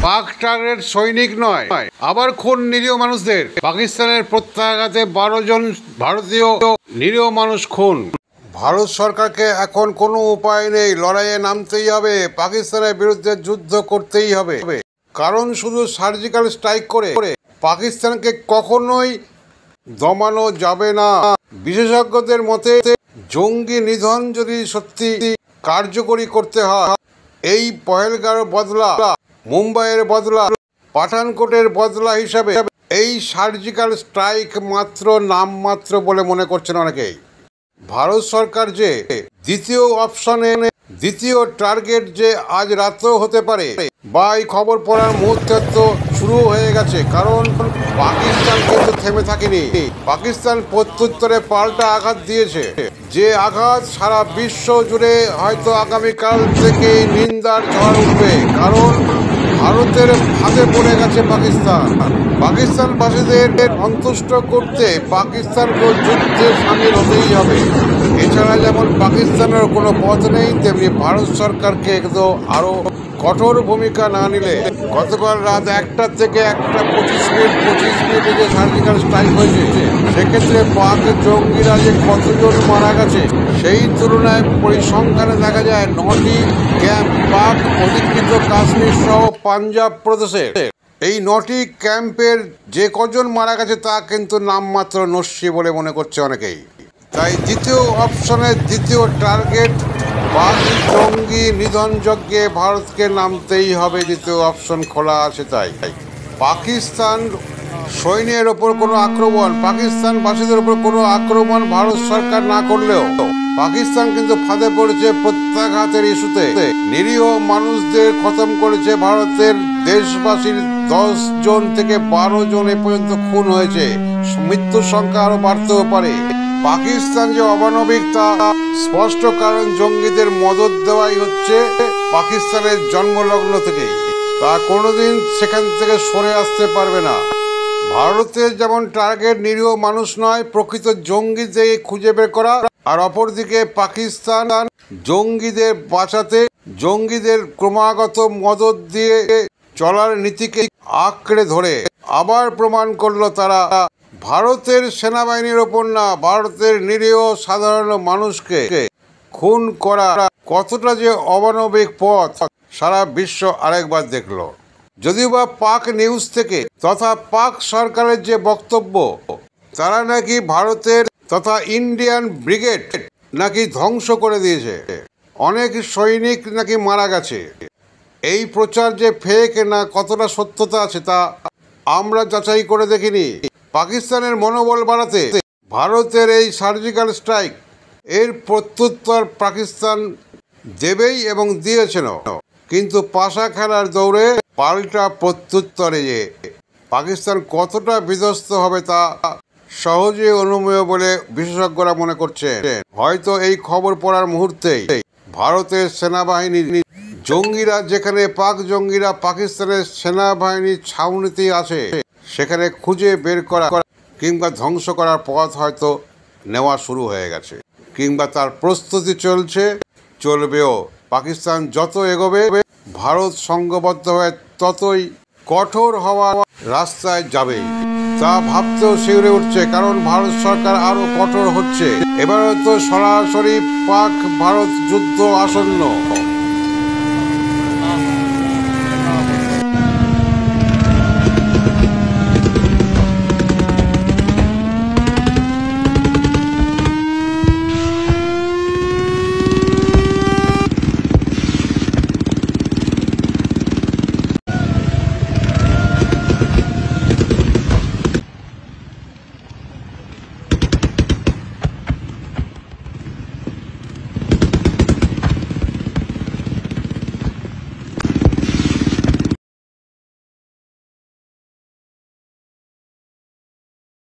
পাক টার্গেট সৈনিক নয়, আবার খুন নিরীহ মানুষদের। পাকিস্তানের প্রত্যাঘাতে 12 জন ভারতীয় নিরীহ মানুষ খুন। ভারত সরকারকে এখন কোনো উপায় নেই, লড়াইয়ে নামতেই হবে, পাকিস্তানের বিরুদ্ধে যুদ্ধ করতেই হবে। কারণ শুধু সার্জিক্যাল স্ট্রাইক করে পাকিস্তানকে কখনোই দমানো যাবে না। বিশেষজ্ঞদের মতে জঙ্গি নিধন যদি সত্যি কার্যকরী করতে হয়, এই পহেলগাঁওর বদলা, মুম্বাইয়ের বদলা, পাঠানকোটের বদলা হিসাবে এই সার্জিক্যাল স্ট্রাইক মাত্র নামমাত্র বলে মনে করছেন অনেকেই। ভারত সরকার যে দ্বিতীয় অপশনে, দ্বিতীয় টার্গেট যে আজ রাতেও হতে পারে বা এই খবর পড়ার মুহূর্তে তো শুরু হয়ে গেছে। কারণ পাকিস্তান কিন্তু থেমে থাকেনি। পাকিস্তান প্রত্যুত্তরে পাল্টা আঘাত দিয়েছে, যে আঘাত সারা বিশ্ব জুড়ে হয়তো আগামীকাল থেকে নিন্দার ঝড় উঠবে। কারণ ভারতের ফাঁদে পড়ে গেছে পাকিস্তান। পাকিস্তানবাসীদের সন্তুষ্ট করতে পাকিস্তানকে যুদ্ধে সামিল হতেই হবে। এছাড়া যেমন পাকিস্তানের কোনো পথ নেই, তেমনি ভারত সরকারকে একটু আরও কঠোর ভূমিকা না নিলে, গতকাল রাত 1টা থেকে 1টা 25 মিনিটে যে সার্জিক্যাল স্ট্রাইক হয়েছে, সেক্ষেত্রে পাক জঙ্গিরা যে কতজন মারা গেছে সেই তুলনায় পরিসংখ্যানে দেখা যায় 9টি ক্যাম্প পাক অধিকৃত কাশ্মীর সহ পাঞ্জাব প্রদেশে। এই 9টি ক্যাম্পের যে কজন মারা গেছে তা কিন্তু নামমাত্র নস্যি বলে মনে করছে অনেকেই। তাই দ্বিতীয় অপশনের দ্বিতীয় টার্গেট পাক জঙ্গি নিধন যজ্ঞে ভারতকে নামতেই হবে। দ্বিতীয় অপশন খোলা আছে। তাই পাকিস্তান সৈন্যের ওপর কোনো আক্রমণ, পাকিস্তানবাসীদের ওপর কোনো আক্রমণ ভারত সরকার না করলেও পাকিস্তান কিন্তু ফাঁদে পড়েছে প্রত্যাঘাতের ইস্যুতে। নিরীহ মানুষদের খতম করেছে ভারতের দেশবাসীর 10 জন থেকে 12 জন এ পর্যন্ত খুন হয়েছে। মৃত্যুর সংখ্যা আরো বাড়তেও পারে। পাকিস্তান যে অমানবিক তা স্পষ্ট, কারণ জঙ্গিদের মদত দেওয়াই হচ্ছে পাকিস্তানের জন্মলগ্ন থেকেই। তা কোনোদিন সেখান থেকে সরে আসতে পারবে না। ভারতের যেমন টার্গেট নিরীহ মানুষ নয়, প্রকৃত জঙ্গিদের খুঁজে বের করা, আর অপরদিকে পাকিস্তান জঙ্গিদের বাঁচাতে জঙ্গিদের ক্রমাগত মদত দিয়ে চলার নীতিকে আঁকড়ে ধরে আবার প্রমাণ করলো তারা ভারতের সেনাবাহিনীর ওপর না, ভারতের নিরীহ সাধারণ মানুষকে খুন করা কতটা যে অমানবিক পথ সারা বিশ্ব আরেকবার দেখলো। যদিও বা পাক নিউজ থেকে তথা পাক সরকারের যে বক্তব্য, তারা নাকি ভারতের তথা ইন্ডিয়ান ব্রিগেড নাকি ধ্বংস করে দিয়েছে, অনেক সৈনিক নাকি মারা গেছে। এই প্রচার যে ফেক না কতটা সত্যতা আছে তা আমরা যাচাই করে দেখিনি। পাকিস্তানের মনোবল বাড়াতে ভারতের এই সার্জিক্যাল স্ট্রাইক এর প্রত্যুত্তর পাকিস্তান দেবেই এবং দিয়েছিল। কিন্তু পাশা খেলার দৌড়ে পাল্টা প্রত্যুত্তরে যে পাকিস্তান কতটা বিধ্বস্ত হবে তা সহজে অনুমেয় বলে বিশেষজ্ঞরা মনে করছেন। হয়তো এই খবর পড়ার মুহূর্তেই ভারতের সেনাবাহিনী জঙ্গিরা, যেখানে পাক জঙ্গিরা পাকিস্তানের সেনাবাহিনীর ছাউনিতেই আছে, সেখানে খুঁজে বের করা কিংবা ধ্বংস করার পথ হয়তো নেওয়া শুরু হয়ে গেছে, কিংবা তার প্রস্তুতি চলবেও। পাকিস্তান যত এগোবে ভারত সংঘবদ্ধ হয়ে ততই কঠোর হওয়া রাস্তায় যাবে, তা ভাবতেও শিউরে উঠছে। কারণ ভারত সরকার আরো কঠোর হচ্ছে। এবার তো সরাসরি পাক ভারত যুদ্ধ আসন্ন।